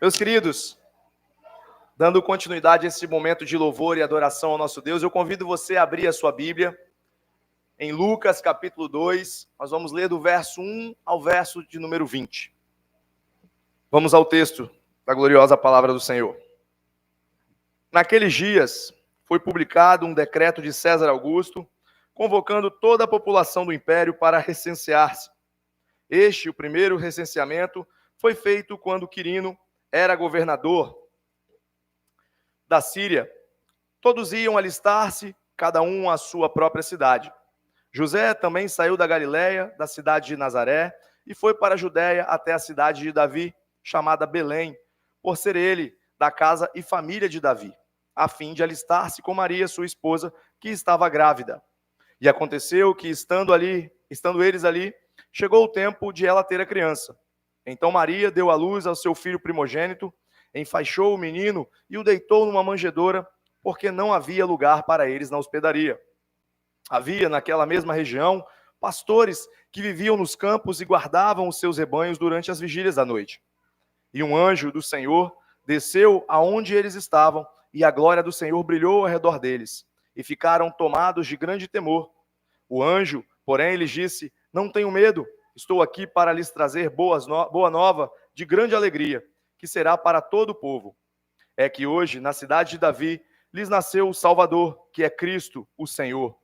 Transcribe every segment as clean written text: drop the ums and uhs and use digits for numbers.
Meus queridos, dando continuidade a esse momento de louvor e adoração ao nosso Deus, eu convido você a abrir a sua Bíblia em Lucas capítulo 2, nós vamos ler do verso 1 ao verso de número 20. Vamos ao texto da gloriosa palavra do Senhor. Naqueles dias, foi publicado um decreto de César Augusto, convocando toda a população do império para recensear-se. O primeiro recenseamento, foi feito quando Quirino era governador da Síria. Todos iam alistar-se, cada um à sua própria cidade. José também saiu da Galiléia, da cidade de Nazaré, e foi para a Judéia até a cidade de Davi, chamada Belém, por ser ele da casa e família de Davi, a fim de alistar-se com Maria, sua esposa, que estava grávida. E aconteceu que, estando eles ali, chegou o tempo de ela ter a criança. Então Maria deu à luz ao seu filho primogênito, enfaixou o menino e o deitou numa manjedoura, porque não havia lugar para eles na hospedaria. Havia naquela mesma região pastores que viviam nos campos e guardavam os seus rebanhos durante as vigílias da noite. E um anjo do Senhor desceu aonde eles estavam, e a glória do Senhor brilhou ao redor deles, e ficaram tomados de grande temor. O anjo, porém, lhes disse: não tenham medo, estou aqui para lhes trazer boa nova de grande alegria, que será para todo o povo. É que hoje, na cidade de Davi, lhes nasceu o Salvador, que é Cristo, o Senhor.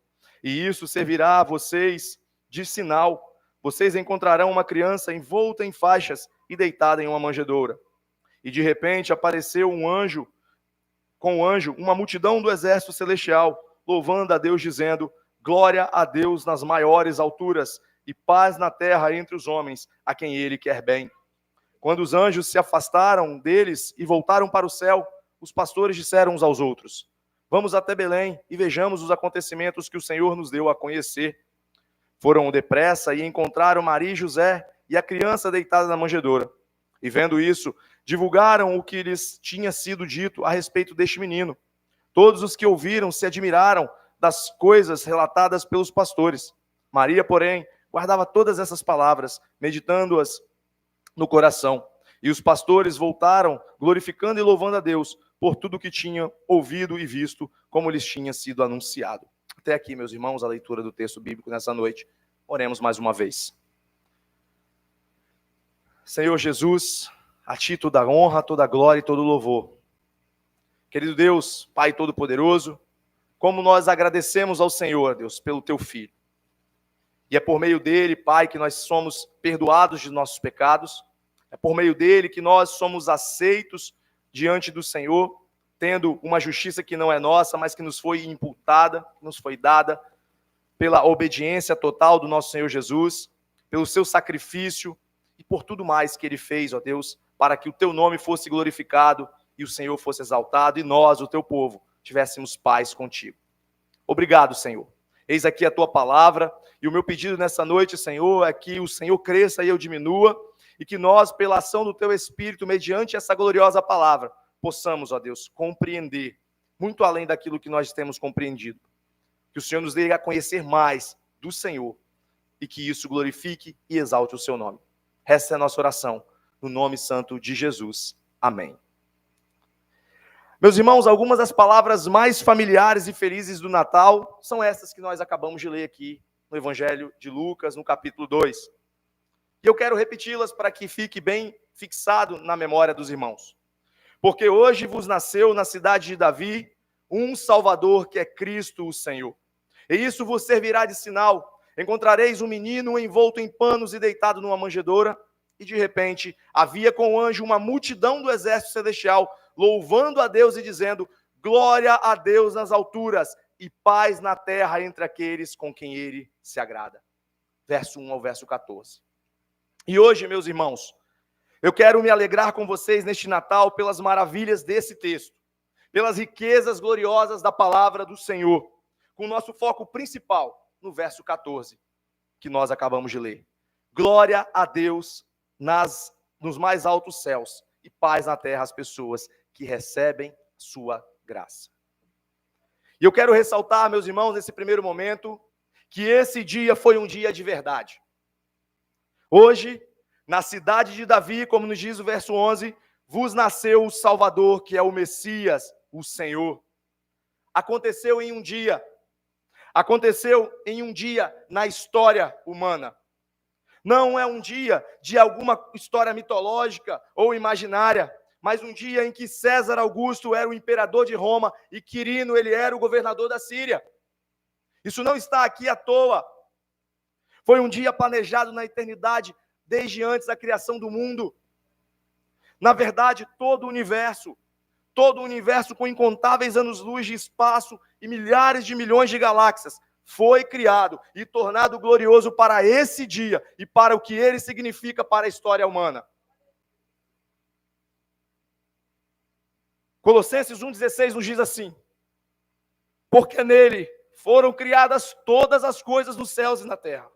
E isso servirá a vocês de sinal. Vocês encontrarão uma criança envolta em faixas e deitada em uma manjedoura. E de repente apareceu com o anjo, uma multidão do exército celestial, louvando a Deus, dizendo: glória a Deus nas maiores alturas, e paz na terra entre os homens, a quem ele quer bem. Quando os anjos se afastaram deles e voltaram para o céu, os pastores disseram uns aos outros: vamos até Belém e vejamos os acontecimentos que o Senhor nos deu a conhecer. Foram depressa e encontraram Maria e José e a criança deitada na manjedoura. E vendo isso, divulgaram o que lhes tinha sido dito a respeito deste menino. Todos os que ouviram se admiraram das coisas relatadas pelos pastores. Maria, porém, guardava todas essas palavras, meditando-as no coração. E os pastores voltaram, glorificando e louvando a Deus por tudo que tinham ouvido e visto, como lhes tinha sido anunciado. Até aqui, meus irmãos, a leitura do texto bíblico nessa noite. Oremos mais uma vez. Senhor Jesus, a Ti toda a honra, toda a glória e todo o louvor. Querido Deus, Pai Todo-Poderoso, como nós agradecemos ao Senhor, Deus, pelo Teu Filho. E é por meio dele, Pai, que nós somos perdoados de nossos pecados. É por meio dele que nós somos aceitos diante do Senhor, tendo uma justiça que não é nossa, mas que nos foi imputada, nos foi dada pela obediência total do nosso Senhor Jesus, pelo seu sacrifício e por tudo mais que ele fez, ó Deus, para que o teu nome fosse glorificado e o Senhor fosse exaltado e nós, o teu povo, tivéssemos paz contigo. Obrigado, Senhor. Eis aqui a tua palavra e o meu pedido nessa noite, Senhor, é que o Senhor cresça e eu diminua e que nós, pela ação do teu Espírito, mediante essa gloriosa palavra, possamos, ó Deus, compreender muito além daquilo que nós temos compreendido. Que o Senhor nos dê a conhecer mais do Senhor e que isso glorifique e exalte o seu nome. Essa é a nossa oração, no nome santo de Jesus. Amém. Meus irmãos, algumas das palavras mais familiares e felizes do Natal são essas que nós acabamos de ler aqui no Evangelho de Lucas, no capítulo 2. E eu quero repeti-las para que fique bem fixado na memória dos irmãos. Porque hoje vos nasceu na cidade de Davi um Salvador, que é Cristo o Senhor. E isso vos servirá de sinal. Encontrareis um menino envolto em panos e deitado numa manjedoura. E de repente havia com o anjo uma multidão do exército celestial, louvando a Deus e dizendo: glória a Deus nas alturas e paz na terra entre aqueles com quem ele se agrada. Verso 1 ao verso 14. E hoje, meus irmãos, eu quero me alegrar com vocês neste Natal pelas maravilhas desse texto, pelas riquezas gloriosas da palavra do Senhor, com o nosso foco principal no verso 14, que nós acabamos de ler. Glória a Deus nos mais altos céus e paz na terra às pessoas que recebem sua graça. E eu quero ressaltar, meus irmãos, nesse primeiro momento, que esse dia foi um dia de verdade. Hoje, na cidade de Davi, como nos diz o verso 11, vos nasceu o Salvador, que é o Messias, o Senhor. Aconteceu em um dia na história humana. Não é um dia de alguma história mitológica ou imaginária, mas um dia em que César Augusto era o imperador de Roma e Quirino, ele era o governador da Síria. Isso não está aqui à toa. Foi um dia planejado na eternidade, desde antes da criação do mundo. Na verdade, todo o universo com incontáveis anos-luz de espaço e milhares de milhões de galáxias, foi criado e tornado glorioso para esse dia e para o que ele significa para a história humana. Colossenses 1,16 nos diz assim: porque nele foram criadas todas as coisas nos céus e na terra,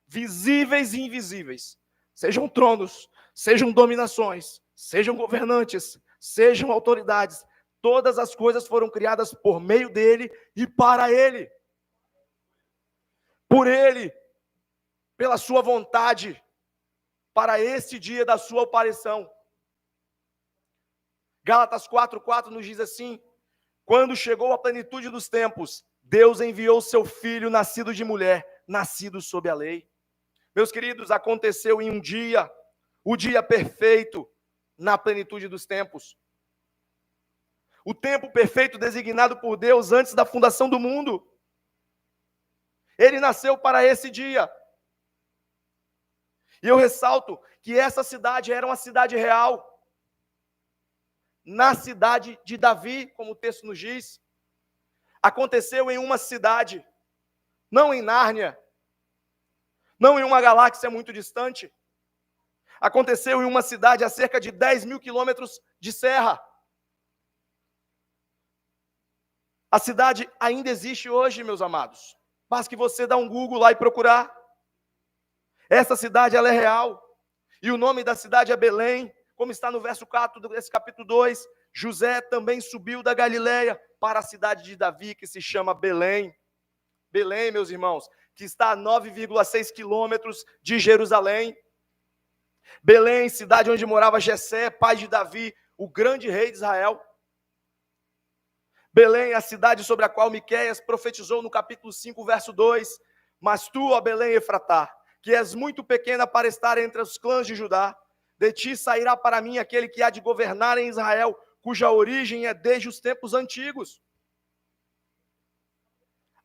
visíveis e invisíveis, sejam tronos, sejam dominações, sejam governantes, sejam autoridades, todas as coisas foram criadas por meio dele e para ele. Por ele, pela sua vontade, para esse dia da sua aparição. Gálatas 4:4 nos diz assim: quando chegou a plenitude dos tempos, Deus enviou seu filho, nascido de mulher, nascido sob a lei. Meus queridos, aconteceu em um dia, o dia perfeito, na plenitude dos tempos. O tempo perfeito designado por Deus antes da fundação do mundo. Ele nasceu para esse dia. E eu ressalto que essa cidade era uma cidade real. Na cidade de Davi, como o texto nos diz. Aconteceu em uma cidade, não em Nárnia, não em uma galáxia muito distante. Aconteceu em uma cidade a cerca de 10.000 quilômetros de serra. A cidade ainda existe hoje, meus amados. Basta que você dá um Google lá e procurar. Essa cidade, ela é real. E o nome da cidade é Belém, como está no verso 4 desse capítulo 2. José também subiu da Galileia para a cidade de Davi, que se chama Belém. Belém, meus irmãos, que está a 9,6 quilômetros de Jerusalém. Belém, cidade onde morava Jessé, pai de Davi, o grande rei de Israel. Belém, a cidade sobre a qual Miqueias profetizou no capítulo 5, verso 2. Mas tu, ó Belém Efratá, que és muito pequena para estar entre os clãs de Judá, de ti sairá para mim aquele que há de governar em Israel, cuja origem é desde os tempos antigos.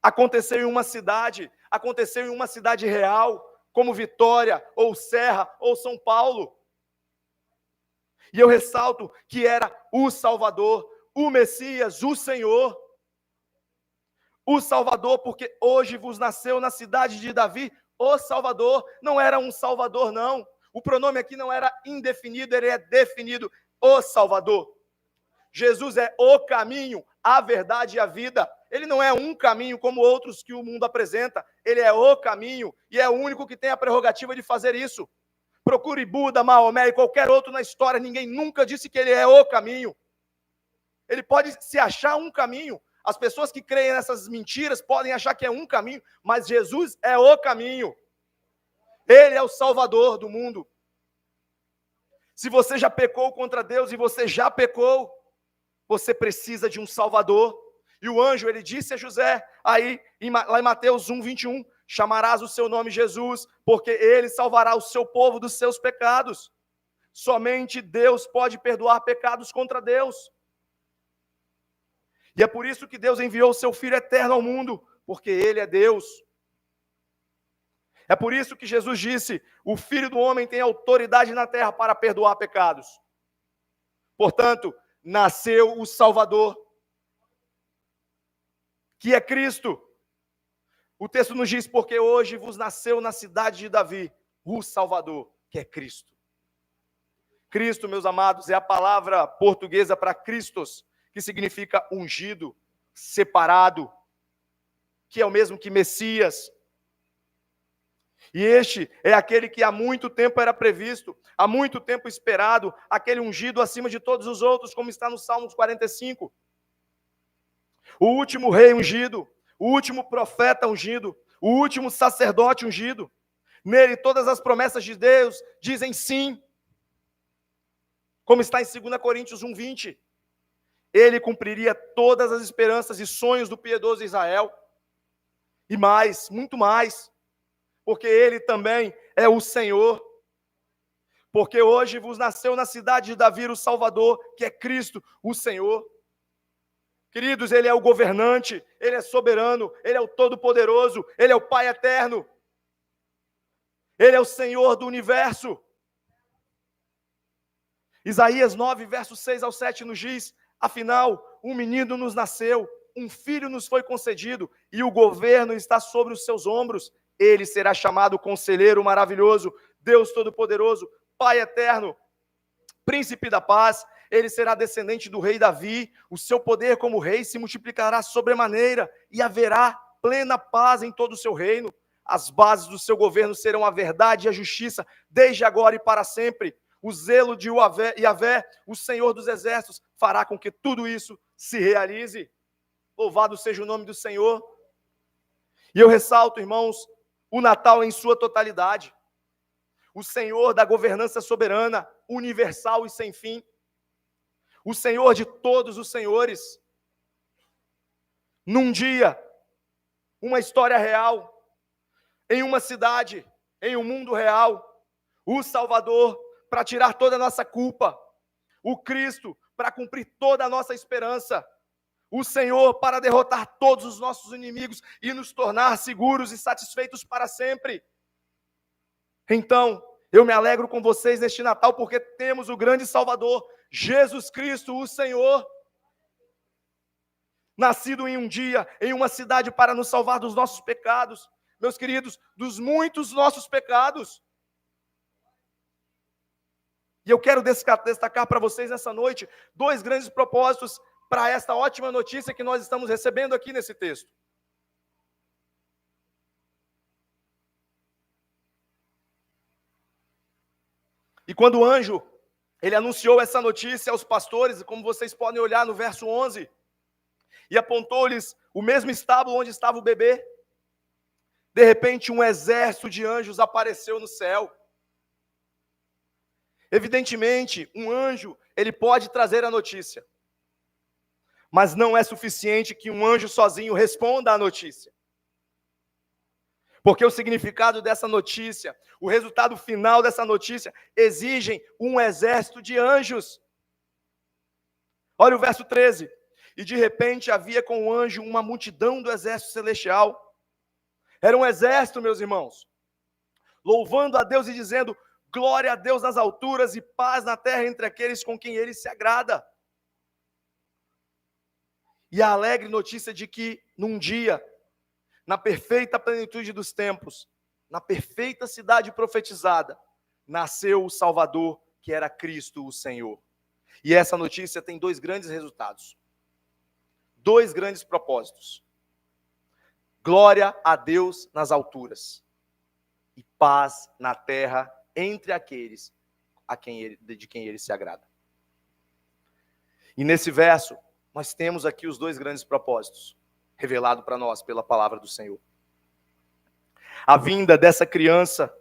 Aconteceu em uma cidade real, como Vitória, ou Serra, ou São Paulo. E eu ressalto que era o Salvador, o Messias, o Senhor. O Salvador, porque hoje vos nasceu na cidade de Davi o Salvador. Não era um Salvador, não. O pronome aqui não era indefinido, ele é definido, o Salvador. Jesus é o caminho, a verdade e a vida. Ele não é um caminho como outros que o mundo apresenta. Ele é o caminho e é o único que tem a prerrogativa de fazer isso. Procure Buda, Maomé e qualquer outro na história, ninguém nunca disse que ele é o caminho. Ele pode se achar um caminho. As pessoas que creem nessas mentiras podem achar que é um caminho, mas Jesus é o caminho. Ele é o Salvador do mundo. Se você já pecou contra Deus e você já pecou, você precisa de um Salvador. E o anjo, ele disse a José, aí lá em Mateus 1:21, chamarás o seu nome Jesus, porque ele salvará o seu povo dos seus pecados. Somente Deus pode perdoar pecados contra Deus. E é por isso que Deus enviou o seu Filho eterno ao mundo, porque ele é Deus. É por isso que Jesus disse, o Filho do Homem tem autoridade na terra para perdoar pecados. Portanto, nasceu o Salvador, que é Cristo. O texto nos diz, porque hoje vos nasceu na cidade de Davi o Salvador, que é Cristo. Cristo, meus amados, é a palavra portuguesa para Christos, que significa ungido, separado, que é o mesmo que Messias. E este é aquele que há muito tempo era previsto, há muito tempo esperado, aquele ungido acima de todos os outros, como está no Salmos 45. O último rei ungido, o último profeta ungido, o último sacerdote ungido. Nele todas as promessas de Deus dizem sim. Como está em 2 Coríntios 1:20. Ele cumpriria todas as esperanças e sonhos do piedoso Israel. E mais, muito mais. Porque ele também é o Senhor. Porque hoje vos nasceu na cidade de Davi o Salvador, que é Cristo, o Senhor. Queridos, ele é o governante, ele é soberano, ele é o todo-poderoso, ele é o Pai eterno. Ele é o Senhor do universo. Isaías 9, versos 6 ao 7 nos diz: afinal, um menino nos nasceu, um filho nos foi concedido, e o governo está sobre os seus ombros. Ele será chamado Conselheiro Maravilhoso, Deus Todo-Poderoso, Pai Eterno, Príncipe da Paz. Ele será descendente do rei Davi. O seu poder como rei se multiplicará sobremaneira, e haverá plena paz em todo o seu reino. As bases do seu governo serão a verdade e a justiça, desde agora e para sempre. O zelo de Yahvé, o Senhor dos Exércitos, fará com que tudo isso se realize. Louvado seja o nome do Senhor. E eu ressalto, irmãos, o Natal em sua totalidade. O Senhor da governança soberana, universal e sem fim. O Senhor de todos os senhores. Num dia, uma história real, em uma cidade, em um mundo real, o Salvador para tirar toda a nossa culpa, o Cristo para cumprir toda a nossa esperança, o Senhor para derrotar todos os nossos inimigos e nos tornar seguros e satisfeitos para sempre. Então, eu me alegro com vocês neste Natal, porque temos o grande Salvador, Jesus Cristo, o Senhor, nascido em um dia, em uma cidade para nos salvar dos nossos pecados, meus queridos, dos muitos nossos pecados. E eu quero destacar para vocês nessa noite 2 grandes propósitos para esta ótima notícia que nós estamos recebendo aqui nesse texto. E quando o anjo, ele anunciou essa notícia aos pastores, como vocês podem olhar no verso 11, e apontou-lhes o mesmo estábulo onde estava o bebê, de repente um exército de anjos apareceu no céu. Evidentemente, um anjo, ele pode trazer a notícia, mas não é suficiente que um anjo sozinho responda à notícia. Porque o significado dessa notícia, o resultado final dessa notícia, exigem um exército de anjos. Olha o verso 13. E de repente havia com o anjo uma multidão do exército celestial. Era um exército, meus irmãos, louvando a Deus e dizendo: glória a Deus nas alturas e paz na terra entre aqueles com quem ele se agrada. E a alegre notícia de que num dia, na perfeita plenitude dos tempos, na perfeita cidade profetizada, nasceu o Salvador, que era Cristo, o Senhor. E essa notícia tem 2 grandes resultados. 2 grandes propósitos. Glória a Deus nas alturas e paz na terra entre aqueles de quem ele se agrada. E nesse verso, nós temos aqui os 2 grandes propósitos, revelado para nós pela palavra do Senhor. A vinda dessa criança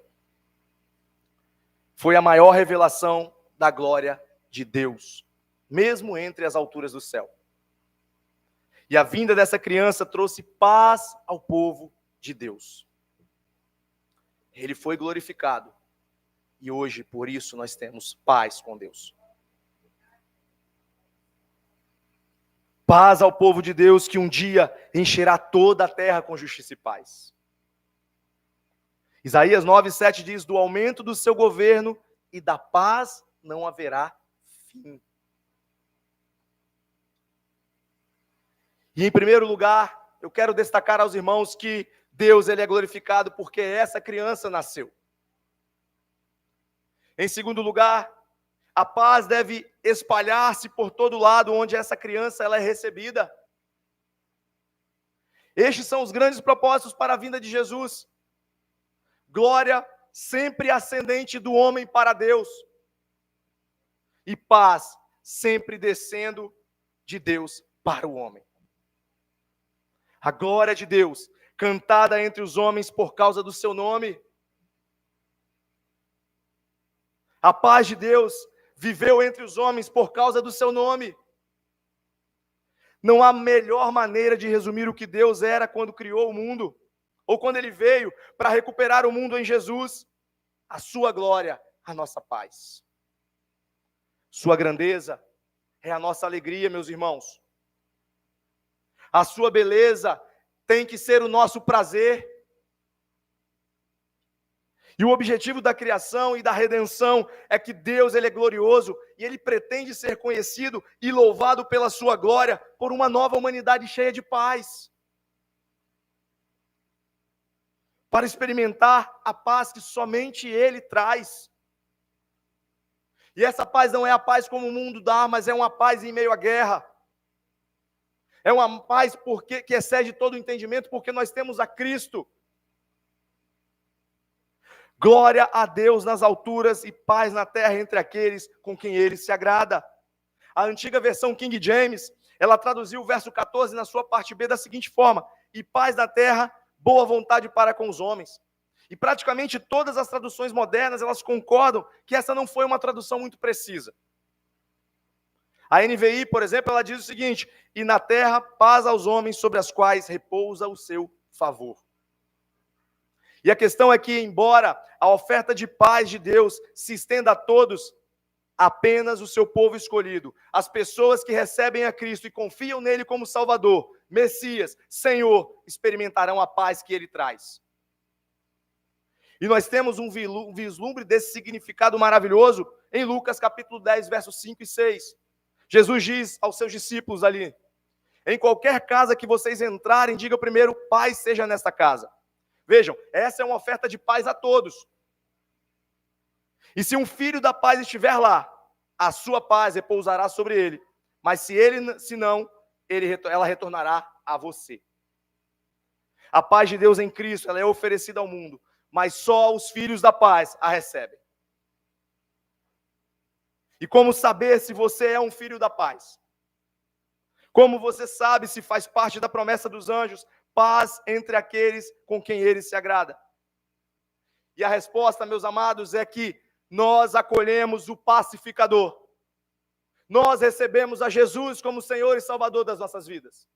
foi a maior revelação da glória de Deus, mesmo entre as alturas do céu. E a vinda dessa criança trouxe paz ao povo de Deus. Ele foi glorificado. E hoje, por isso, nós temos paz com Deus. Paz ao povo de Deus, que um dia encherá toda a terra com justiça e paz. Isaías 9:7 diz: do aumento do seu governo e da paz não haverá fim. E em primeiro lugar, eu quero destacar aos irmãos que Deus, ele é glorificado porque essa criança nasceu. Em segundo lugar, a paz deve espalhar-se por todo lado onde essa criança ela é recebida. Estes são os grandes propósitos para a vinda de Jesus. Glória sempre ascendente do homem para Deus. E paz sempre descendo de Deus para o homem. A glória de Deus, cantada entre os homens por causa do seu nome. A paz de Deus viveu entre os homens por causa do seu nome. Não há melhor maneira de resumir o que Deus era quando criou o mundo, ou quando ele veio para recuperar o mundo em Jesus. A sua glória, a nossa paz. Sua grandeza é a nossa alegria, meus irmãos. A sua beleza tem que ser o nosso prazer. E o objetivo da criação e da redenção é que Deus, ele é glorioso e ele pretende ser conhecido e louvado pela sua glória por uma nova humanidade cheia de paz. Para experimentar a paz que somente ele traz. E essa paz não é a paz como o mundo dá, mas é uma paz em meio à guerra. É uma paz que excede todo o entendimento, porque nós temos a Cristo. Glória a Deus nas alturas e paz na terra entre aqueles com quem ele se agrada. A antiga versão King James, ela traduziu o verso 14 na sua parte B da seguinte forma: e paz na terra, boa vontade para com os homens. E praticamente todas as traduções modernas, elas concordam que essa não foi uma tradução muito precisa. A NVI, por exemplo, ela diz o seguinte: e na terra, paz aos homens sobre as quais repousa o seu favor. E a questão é que, embora a oferta de paz de Deus se estenda a todos, apenas o seu povo escolhido, as pessoas que recebem a Cristo e confiam nele como Salvador, Messias, Senhor, experimentarão a paz que ele traz. E nós temos um vislumbre desse significado maravilhoso em Lucas capítulo 10, versos 5 e 6. Jesus diz aos seus discípulos ali: em qualquer casa que vocês entrarem, diga primeiro, paz seja nesta casa. Vejam, essa é uma oferta de paz a todos. E se um filho da paz estiver lá, a sua paz repousará sobre ele. Mas se não, ela retornará a você. A paz de Deus em Cristo, ela é oferecida ao mundo, mas só os filhos da paz a recebem. E como saber se você é um filho da paz? Como você sabe se faz parte da promessa dos anjos? Paz entre aqueles com quem ele se agrada. E a resposta, meus amados, é que nós acolhemos o pacificador. Nós recebemos a Jesus como Senhor e Salvador das nossas vidas.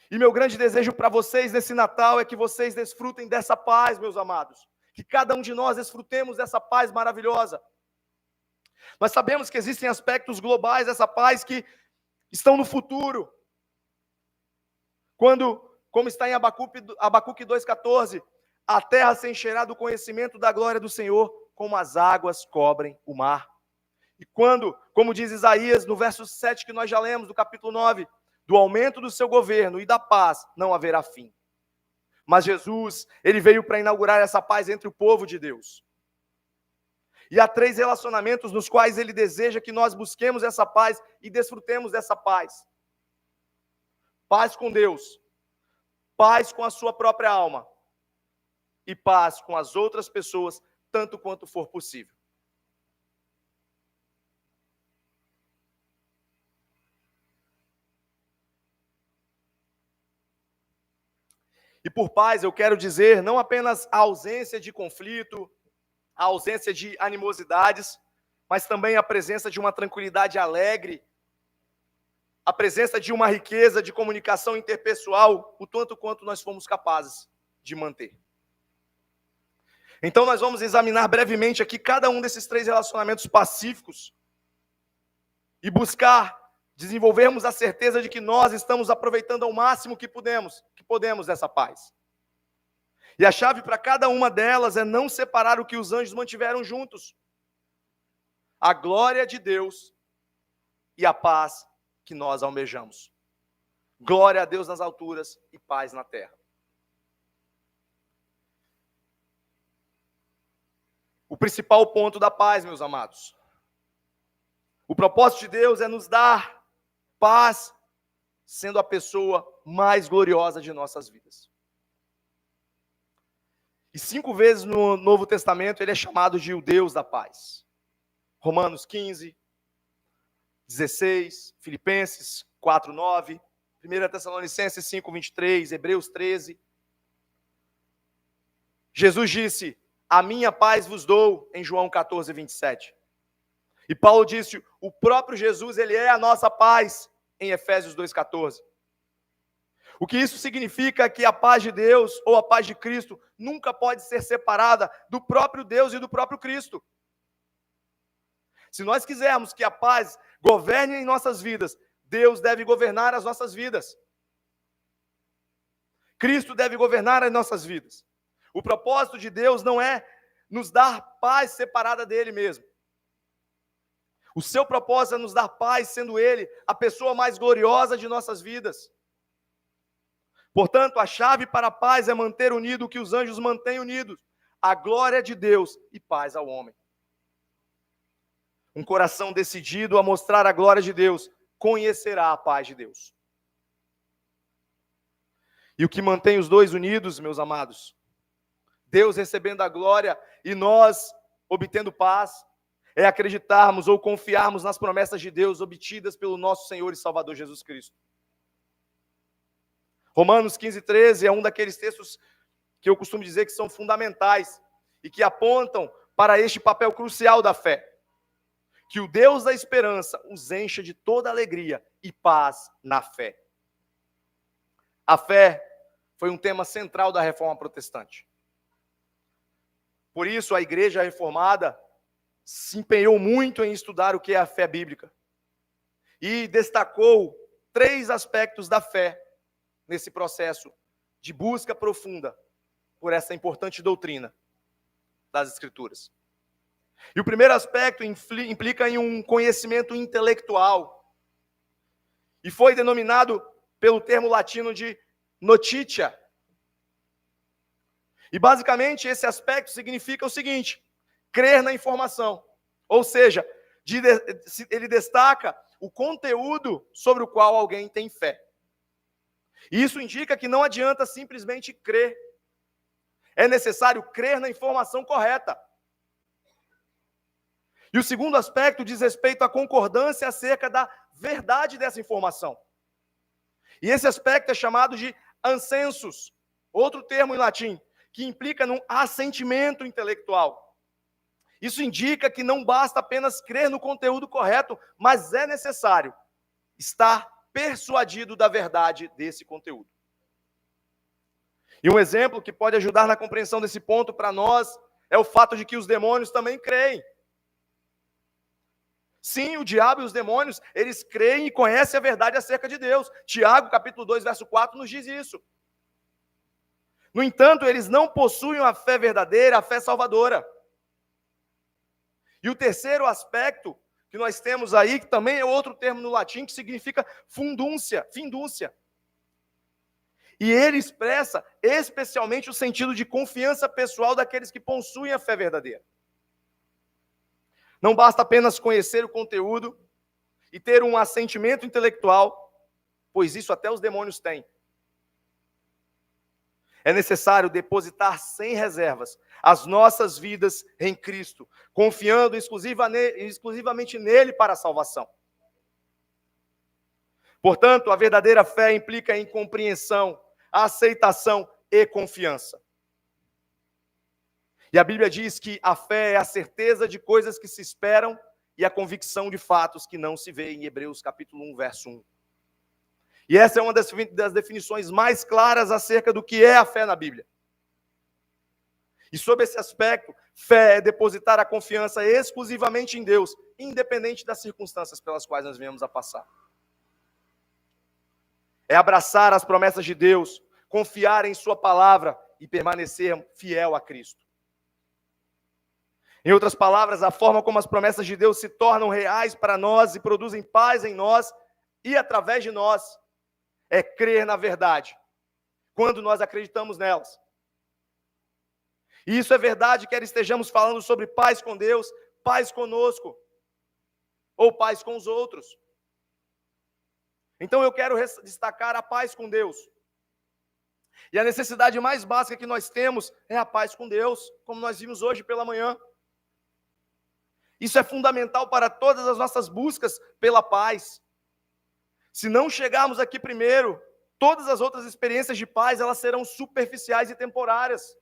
E meu grande desejo para vocês nesse Natal é que vocês desfrutem dessa paz, meus amados. Que cada um de nós desfrutemos dessa paz maravilhosa. Nós sabemos que existem aspectos globais dessa paz que estão no futuro. Como está em Abacuque 2,14, a terra se encherá do conhecimento da glória do Senhor, como as águas cobrem o mar. E como diz Isaías, no verso 7 que nós já lemos, do capítulo 9, do aumento do seu governo e da paz não haverá fim. Mas Jesus, ele veio para inaugurar essa paz entre o povo de Deus. E há 3 relacionamentos nos quais ele deseja que nós busquemos essa paz e desfrutemos dessa paz. Paz com Deus, paz com a sua própria alma e paz com as outras pessoas, tanto quanto for possível. E por paz eu quero dizer não apenas a ausência de conflito, a ausência de animosidades, mas também a presença de uma tranquilidade alegre, a presença de uma riqueza de comunicação interpessoal, o tanto quanto nós fomos capazes de manter. Então nós vamos examinar brevemente aqui cada um desses 3 relacionamentos pacíficos e buscar desenvolvermos a certeza de que nós estamos aproveitando ao máximo que podemos dessa paz. E a chave para cada uma delas é não separar o que os anjos mantiveram juntos: a glória de Deus e a paz que nós almejamos. Glória a Deus nas alturas e paz na terra. O principal ponto da paz, meus amados. O propósito de Deus é nos dar paz, sendo a pessoa mais gloriosa de nossas vidas. E 5 vezes no Novo Testamento ele é chamado de o Deus da paz. Romanos 15, 16, Filipenses 4, 9, 1 Tessalonicenses 5, 23, Hebreus 13. Jesus disse: a minha paz vos dou, em João 14, 27. E Paulo disse, o próprio Jesus, ele é a nossa paz, em Efésios 2,14. O que isso significa é que a paz de Deus, ou a paz de Cristo, nunca pode ser separada do próprio Deus e do próprio Cristo. Se nós quisermos que a paz governe em nossas vidas, Deus deve governar as nossas vidas. Cristo deve governar as nossas vidas. O propósito de Deus não é nos dar paz separada dele mesmo. O seu propósito é nos dar paz, sendo ele a pessoa mais gloriosa de nossas vidas. Portanto, a chave para a paz é manter unido o que os anjos mantêm unidos, a glória de Deus e paz ao homem. Um coração decidido a mostrar a glória de Deus conhecerá a paz de Deus. E o que mantém os dois unidos, meus amados, Deus recebendo a glória e nós obtendo paz, é acreditarmos ou confiarmos nas promessas de Deus obtidas pelo nosso Senhor e Salvador Jesus Cristo. Romanos 15, 13 é um daqueles textos que eu costumo dizer que são fundamentais e que apontam para este papel crucial da fé. Que o Deus da esperança os encha de toda alegria e paz na fé. A fé foi um tema central da Reforma Protestante. Por isso, a Igreja Reformada se empenhou muito em estudar o que é a fé bíblica. E destacou 3 aspectos da fé nesse processo de busca profunda por essa importante doutrina das Escrituras. E o primeiro aspecto implica em um conhecimento intelectual. E foi denominado pelo termo latino de notitia. E basicamente esse aspecto significa o seguinte: crer na informação. Ou seja, ele destaca o conteúdo sobre o qual alguém tem fé. E isso indica que não adianta simplesmente crer. É necessário crer na informação correta. E o segundo aspecto diz respeito à concordância acerca da verdade dessa informação. E esse aspecto é chamado de ansensus, outro termo em latim, que implica num assentimento intelectual. Isso indica que não basta apenas crer no conteúdo correto, mas é necessário estar persuadido da verdade desse conteúdo. E um exemplo que pode ajudar na compreensão desse ponto para nós é o fato de que os demônios também creem. Sim, o diabo e os demônios, eles creem e conhecem a verdade acerca de Deus. Tiago, capítulo 2, verso 4, nos diz isso. No entanto, eles não possuem a fé verdadeira, a fé salvadora. E o terceiro aspecto que nós temos aí, que também é outro termo no latim, que significa findúcia. E ele expressa especialmente o sentido de confiança pessoal daqueles que possuem a fé verdadeira. Não basta apenas conhecer o conteúdo e ter um assentimento intelectual, pois isso até os demônios têm. É necessário depositar sem reservas as nossas vidas em Cristo, confiando exclusivamente nele para a salvação. Portanto, a verdadeira fé implica em compreensão, aceitação e confiança. E a Bíblia diz que a fé é a certeza de coisas que se esperam e a convicção de fatos que não se vêem, em Hebreus capítulo 1, verso 1. E essa é uma das definições mais claras acerca do que é a fé na Bíblia. E sobre esse aspecto, fé é depositar a confiança exclusivamente em Deus, independente das circunstâncias pelas quais nós venhamos a passar. É abraçar as promessas de Deus, confiar em sua palavra e permanecer fiel a Cristo. Em outras palavras, a forma como as promessas de Deus se tornam reais para nós e produzem paz em nós e através de nós, é crer na verdade, quando nós acreditamos nelas. E isso é verdade, quer estejamos falando sobre paz com Deus, paz conosco, ou paz com os outros. Então eu quero destacar a paz com Deus. E a necessidade mais básica que nós temos é a paz com Deus, como nós vimos hoje pela manhã. Isso é fundamental para todas as nossas buscas pela paz. Se não chegarmos aqui primeiro, todas as outras experiências de paz, elas serão superficiais e temporárias.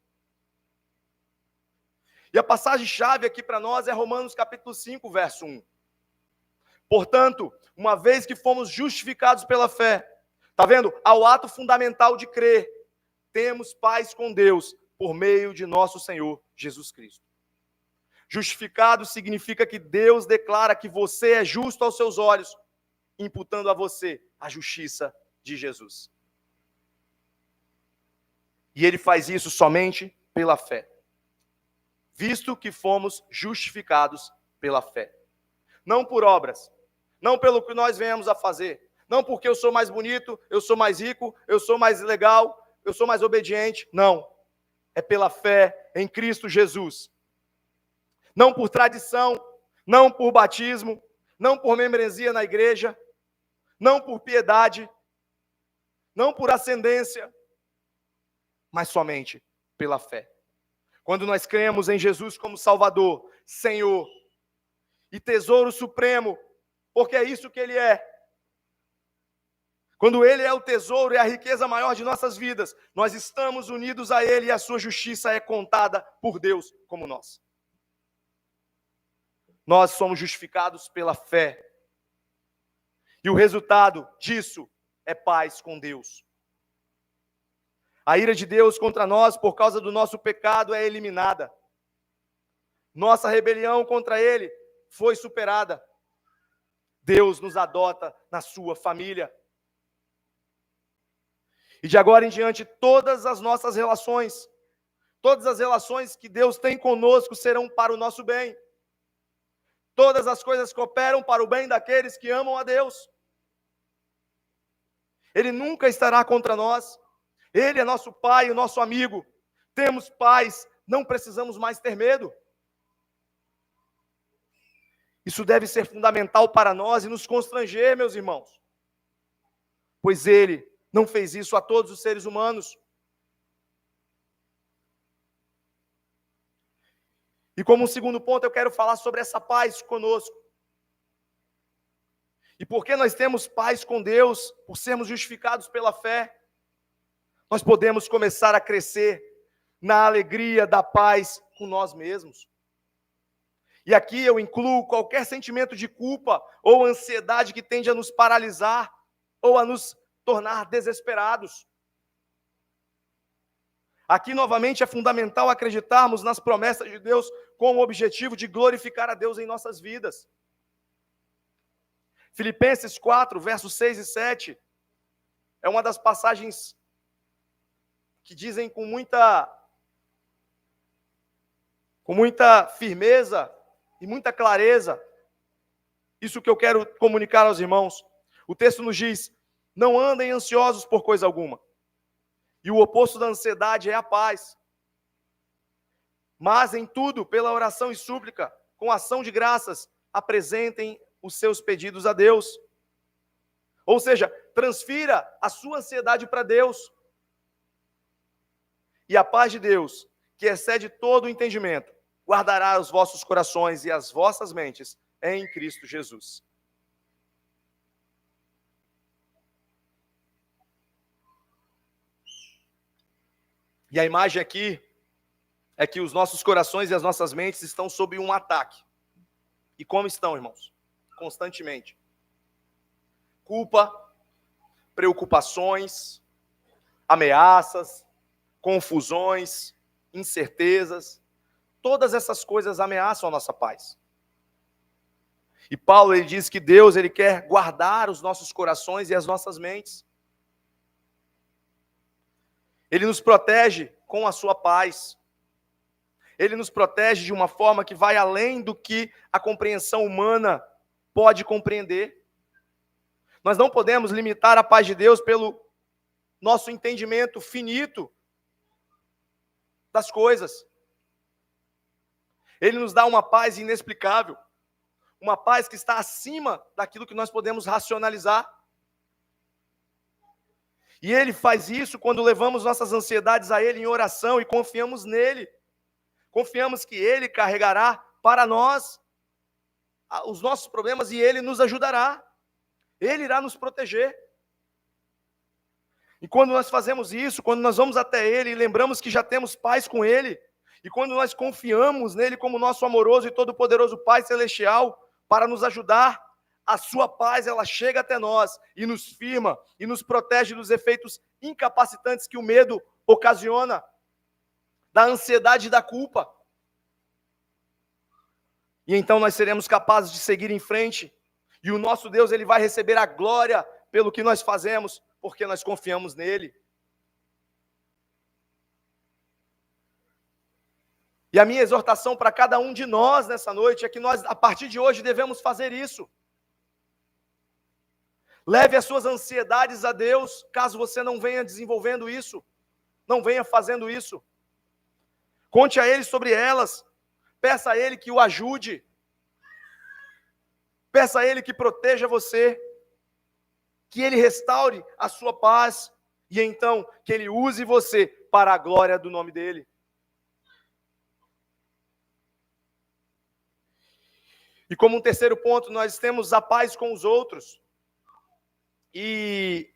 E a passagem-chave aqui para nós é Romanos capítulo 5, verso 1. Portanto, uma vez que fomos justificados pela fé, está vendo? Ao ato fundamental de crer, temos paz com Deus por meio de nosso Senhor Jesus Cristo. Justificado significa que Deus declara que você é justo aos seus olhos, imputando a você a justiça de Jesus. E ele faz isso somente pela fé, visto que fomos justificados pela fé. Não por obras, não pelo que nós venhamos a fazer, não porque eu sou mais bonito, eu sou mais rico, eu sou mais legal, eu sou mais obediente, não. É pela fé em Cristo Jesus. Não por tradição, não por batismo, não por membresia na igreja, não por piedade, não por ascendência, mas somente pela fé. Quando nós cremos em Jesus como Salvador, Senhor e Tesouro Supremo, porque é isso que Ele é. Quando Ele é o tesouro e a riqueza maior de nossas vidas, nós estamos unidos a Ele e a sua justiça é contada por Deus como nossa. Nós somos justificados pela fé. E o resultado disso é paz com Deus. A ira de Deus contra nós por causa do nosso pecado é eliminada. Nossa rebelião contra Ele foi superada. Deus nos adota na sua família. E de agora em diante, todas as nossas relações, todas as relações que Deus tem conosco serão para o nosso bem. Todas as coisas cooperam para o bem daqueles que amam a Deus. Ele nunca estará contra nós. Ele é nosso Pai, o nosso amigo. Temos paz, não precisamos mais ter medo. Isso deve ser fundamental para nós e nos constranger, meus irmãos. Pois Ele não fez isso a todos os seres humanos. E como um segundo ponto, eu quero falar sobre essa paz conosco. E porque nós temos paz com Deus, por sermos justificados pela fé, nós podemos começar a crescer na alegria da paz com nós mesmos. E aqui eu incluo qualquer sentimento de culpa ou ansiedade que tende a nos paralisar ou a nos tornar desesperados. Aqui, novamente, é fundamental acreditarmos nas promessas de Deus com o objetivo de glorificar a Deus em nossas vidas. Filipenses 4, versos 6 e 7, é uma das passagens que dizem com muita firmeza e muita clareza isso que eu quero comunicar aos irmãos. O texto nos diz: não andem ansiosos por coisa alguma. E o oposto da ansiedade é a paz. Mas em tudo, pela oração e súplica, com ação de graças, apresentem os seus pedidos a Deus. Ou seja, transfira a sua ansiedade para Deus. E a paz de Deus, que excede todo o entendimento, guardará os vossos corações e as vossas mentes em Cristo Jesus. E a imagem aqui é que os nossos corações e as nossas mentes estão sob um ataque. E como estão, irmãos? Constantemente. Culpa, preocupações, ameaças, confusões, incertezas. Todas essas coisas ameaçam a nossa paz. E Paulo, ele diz que Deus, ele quer guardar os nossos corações e as nossas mentes. Ele nos protege com a sua paz. Ele nos protege de uma forma que vai além do que a compreensão humana pode compreender. Nós não podemos limitar a paz de Deus pelo nosso entendimento finito das coisas. Ele nos dá uma paz inexplicável, uma paz que está acima daquilo que nós podemos racionalizar. E Ele faz isso quando levamos nossas ansiedades a Ele em oração e confiamos nele. Confiamos que Ele carregará para nós os nossos problemas e Ele nos ajudará. Ele irá nos proteger. E quando nós fazemos isso, quando nós vamos até Ele e lembramos que já temos paz com Ele, E quando nós confiamos nele como nosso amoroso e todo-poderoso Pai Celestial para nos ajudar, a sua paz, ela chega até nós e nos firma e nos protege dos efeitos incapacitantes que o medo ocasiona, da ansiedade e da culpa. E então nós seremos capazes de seguir em frente. E o nosso Deus, ele vai receber a glória pelo que nós fazemos, porque nós confiamos nele. E a minha exortação para cada um de nós nessa noite é que nós, a partir de hoje, devemos fazer isso. Leve as suas ansiedades a Deus, caso você não venha desenvolvendo isso, não venha fazendo isso. Conte a Ele sobre elas, peça a Ele que o ajude, peça a Ele que proteja você, que Ele restaure a sua paz, e então que Ele use você para a glória do nome dEle. E como um terceiro ponto, nós temos a paz com os outros. E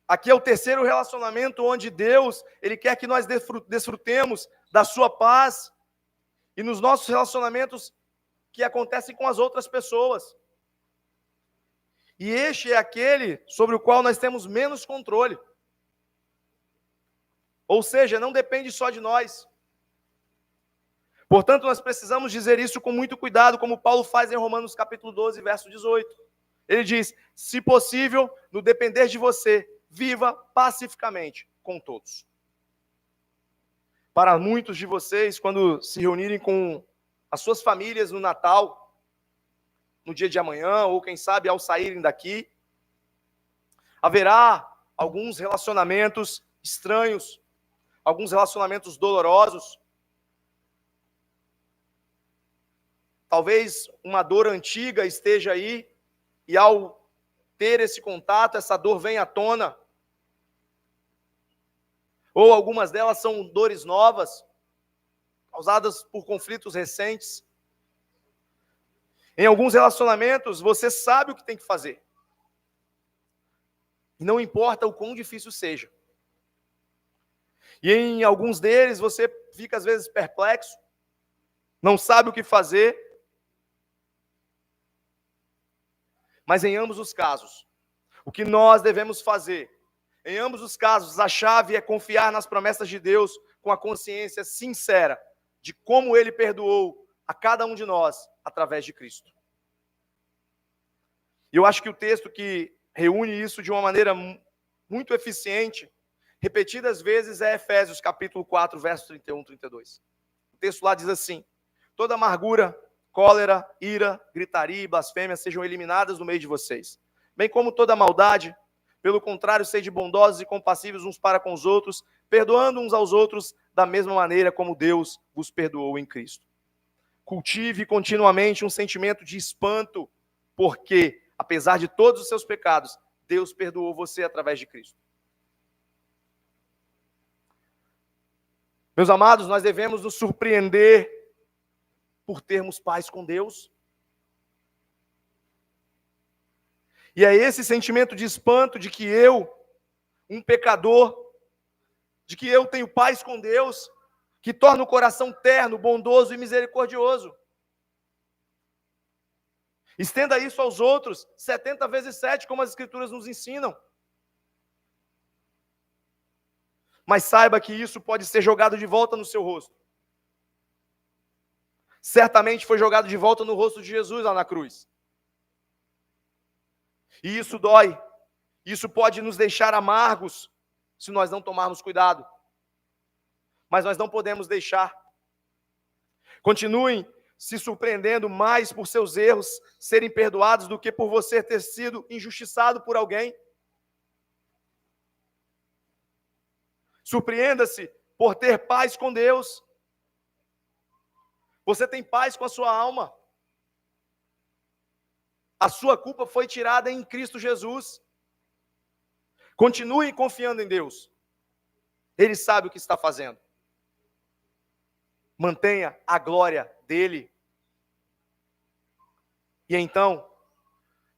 aqui é o terceiro relacionamento onde Deus, Ele quer que nós desfrutemos da sua paz e nos nossos relacionamentos que acontecem com as outras pessoas. E este é aquele sobre o qual nós temos menos controle. Ou seja, não depende só de nós. Portanto, nós precisamos dizer isso com muito cuidado, como Paulo faz em Romanos capítulo 12, verso 18. Ele diz, se possível, no depender de você, viva pacificamente com todos. Para muitos de vocês, quando se reunirem com as suas famílias no Natal, no dia de amanhã, ou quem sabe ao saírem daqui, haverá alguns relacionamentos estranhos, alguns relacionamentos dolorosos, talvez uma dor antiga esteja aí, e ao ter esse contato, essa dor vem à tona. Ou algumas delas são dores novas, causadas por conflitos recentes. Em alguns relacionamentos, você sabe o que tem que fazer. E não importa o quão difícil seja. E em alguns deles, você fica às vezes perplexo, não sabe o que fazer. Mas em ambos os casos, o que nós devemos fazer, em ambos os casos, a chave é confiar nas promessas de Deus com a consciência sincera de como Ele perdoou a cada um de nós através de Cristo. E eu acho que o texto que reúne isso de uma maneira muito eficiente, repetidas vezes, é Efésios capítulo 4, versos 31 e 32. O texto lá diz assim, toda amargura, cólera, ira, gritaria e blasfêmia sejam eliminadas do meio de vocês. Bem como toda maldade, pelo contrário, sede bondosos e compassivos uns para com os outros, perdoando uns aos outros da mesma maneira como Deus vos perdoou em Cristo. Cultive continuamente um sentimento de espanto, porque, apesar de todos os seus pecados, Deus perdoou você através de Cristo. Meus amados, nós devemos nos surpreender por termos paz com Deus. E é esse sentimento de espanto de que eu, um pecador, de que eu tenho paz com Deus, que torna o coração terno, bondoso e misericordioso. Estenda isso aos outros, 70 vezes 7, como as Escrituras nos ensinam. Mas saiba que isso pode ser jogado de volta no seu rosto. Certamente foi jogado de volta no rosto de Jesus lá na cruz. E isso dói. Isso pode nos deixar amargos se nós não tomarmos cuidado. Mas nós não podemos deixar. Continuem se surpreendendo mais por seus erros serem perdoados do que por você ter sido injustiçado por alguém. Surpreenda-se por ter paz com Deus. Você tem paz com a sua alma. A sua culpa foi tirada em Cristo Jesus. Continue confiando em Deus. Ele sabe o que está fazendo. Mantenha a glória dele. E então,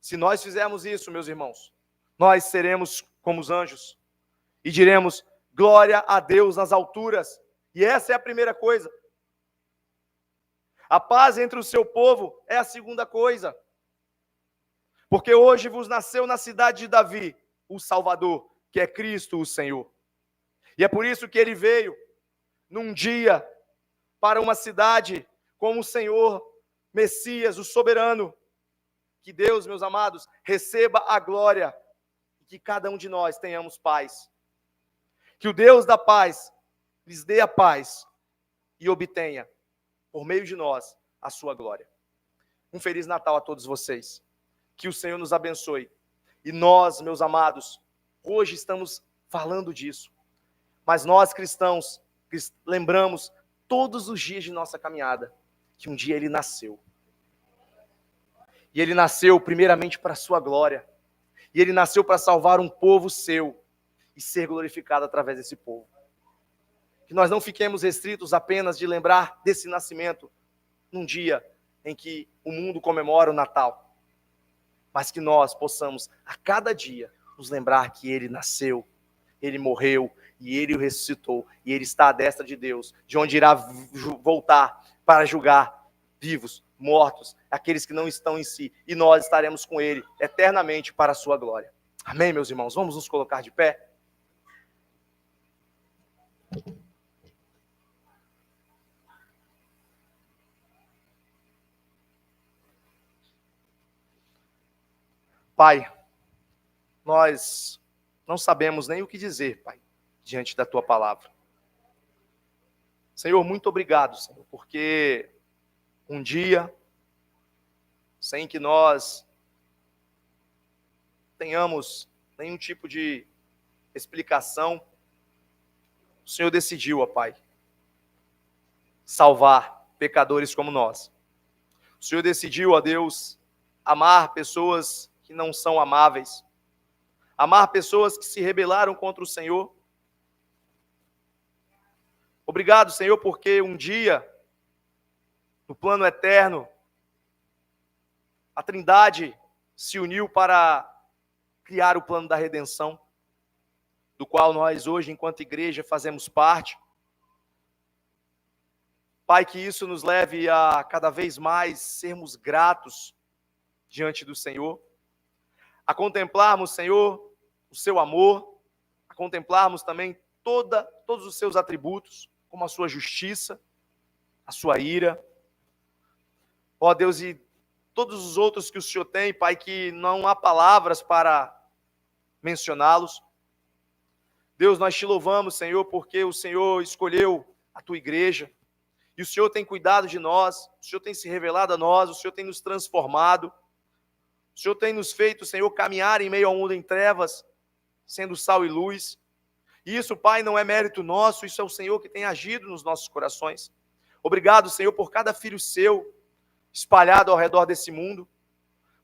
se nós fizermos isso, meus irmãos, nós seremos como os anjos. E diremos, glória a Deus nas alturas. E essa é a primeira coisa. A paz entre o seu povo é a segunda coisa. Porque hoje vos nasceu na cidade de Davi o Salvador, que é Cristo o Senhor. E é por isso que ele veio num dia para uma cidade como o Senhor, Messias, o soberano. Que Deus, meus amados, receba a glória e que cada um de nós tenhamos paz. Que o Deus da paz lhes dê a paz e obtenha, por meio de nós, a sua glória. Um Feliz Natal a todos vocês. Que o Senhor nos abençoe. E nós, meus amados, hoje estamos falando disso. Mas nós, cristãos, lembramos todos os dias de nossa caminhada que um dia ele nasceu. E ele nasceu primeiramente para a sua glória. E ele nasceu para salvar um povo seu e ser glorificado através desse povo. Que nós não fiquemos restritos apenas de lembrar desse nascimento num dia em que o mundo comemora o Natal. Mas que nós possamos, a cada dia, nos lembrar que ele nasceu, ele morreu e ele o ressuscitou. E ele está à destra de Deus, de onde irá voltar para julgar vivos, mortos, aqueles que não estão em si. E nós estaremos com ele eternamente para a sua glória. Amém, meus irmãos? Vamos nos colocar de pé? Pai, nós não sabemos nem o que dizer, Pai, diante da Tua palavra. Senhor, muito obrigado, Senhor, porque um dia, sem que nós tenhamos nenhum tipo de explicação, o Senhor decidiu, ó Pai, salvar pecadores como nós. O Senhor decidiu, ó Deus, amar pessoas que não são amáveis, amar pessoas que se rebelaram contra o Senhor. Obrigado, Senhor, porque um dia, no plano eterno, a Trindade se uniu para criar o plano da redenção, do qual nós hoje, enquanto igreja, fazemos parte. Pai, que isso nos leve a cada vez mais sermos gratos diante do Senhor, a contemplarmos, Senhor, o seu amor, a contemplarmos também todos os seus atributos, como a sua justiça, a sua ira. Ó Deus, e todos os outros que o Senhor tem, Pai, que não há palavras para mencioná-los. Deus, nós te louvamos, Senhor, porque o Senhor escolheu a tua igreja, e o Senhor tem cuidado de nós, o Senhor tem se revelado a nós, o Senhor tem nos transformado, o Senhor tem nos feito, Senhor, caminhar em meio ao mundo em trevas, sendo sal e luz. E isso, Pai, não é mérito nosso, isso é o Senhor que tem agido nos nossos corações. Obrigado, Senhor, por cada filho seu espalhado ao redor desse mundo,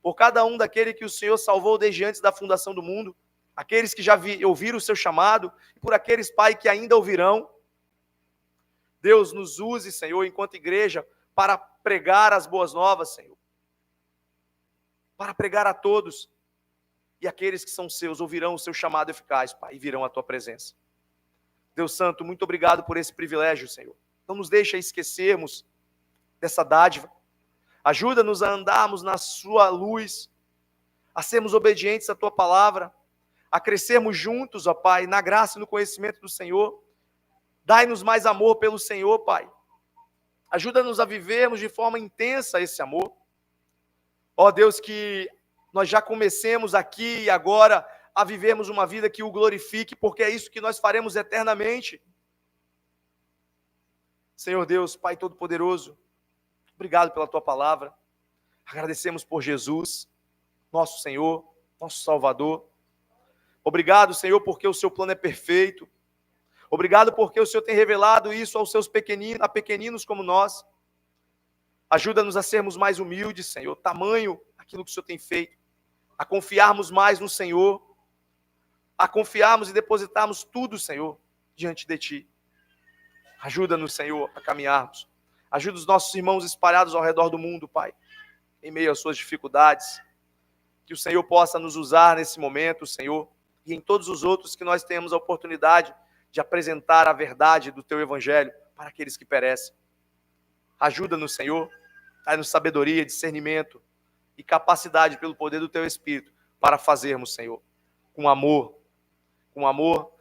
por cada um daquele que o Senhor salvou desde antes da fundação do mundo, aqueles que já ouviram o seu chamado, e por aqueles, Pai, que ainda ouvirão. Deus, nos use, Senhor, enquanto igreja, para pregar as boas novas, Senhor. Para pregar a todos. E aqueles que são seus ouvirão o seu chamado eficaz, Pai, e virão à tua presença. Deus Santo, muito obrigado por esse privilégio, Senhor. Não nos deixa esquecermos dessa dádiva. Ajuda-nos a andarmos na sua luz, a sermos obedientes à tua palavra, a crescermos juntos, ó Pai, na graça e no conhecimento do Senhor. Dai-nos mais amor pelo Senhor, Pai. Ajuda-nos a vivermos de forma intensa esse amor. Ó Deus, que nós já comecemos aqui e agora a vivermos uma vida que o glorifique, porque é isso que nós faremos eternamente. Senhor Deus, Pai Todo-Poderoso, obrigado pela tua palavra. Agradecemos por Jesus, nosso Senhor, nosso Salvador. Obrigado, Senhor, porque o seu plano é perfeito. Obrigado porque o Senhor tem revelado isso aos seus pequeninos, a pequeninos como nós. Ajuda-nos a sermos mais humildes, Senhor, tamanho aquilo que o Senhor tem feito, a confiarmos mais no Senhor, a confiarmos e depositarmos tudo, Senhor, diante de Ti. Ajuda-nos, Senhor, a caminharmos. Ajuda os nossos irmãos espalhados ao redor do mundo, Pai, em meio às suas dificuldades. Que o Senhor possa nos usar nesse momento, Senhor, e em todos os outros que nós tenhamos a oportunidade de apresentar a verdade do Teu Evangelho para aqueles que perecem. Ajuda-nos, Senhor, dai-nos sabedoria, discernimento e capacidade pelo poder do Teu Espírito para fazermos, Senhor, com amor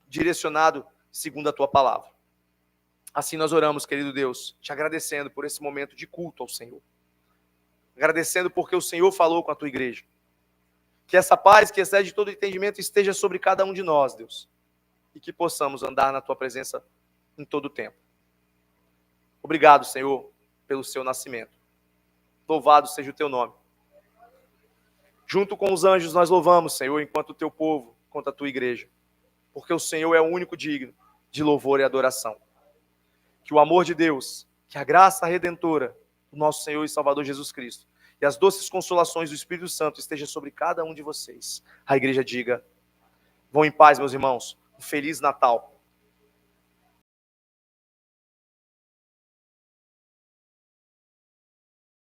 direcionado segundo a Tua palavra. Assim nós oramos, querido Deus, te agradecendo por esse momento de culto ao Senhor. Agradecendo porque o Senhor falou com a Tua igreja. Que essa paz que excede todo entendimento esteja sobre cada um de nós, Deus. E que possamos andar na Tua presença em todo o tempo. Obrigado, Senhor, pelo Seu nascimento. Louvado seja o Teu nome. Junto com os anjos nós louvamos, Senhor, enquanto o Teu povo, enquanto a Tua igreja. Porque o Senhor é o único digno de louvor e adoração. Que o amor de Deus, que a graça redentora do nosso Senhor e Salvador Jesus Cristo e as doces consolações do Espírito Santo esteja sobre cada um de vocês. A igreja diga: vão em paz, meus irmãos. Um Feliz Natal.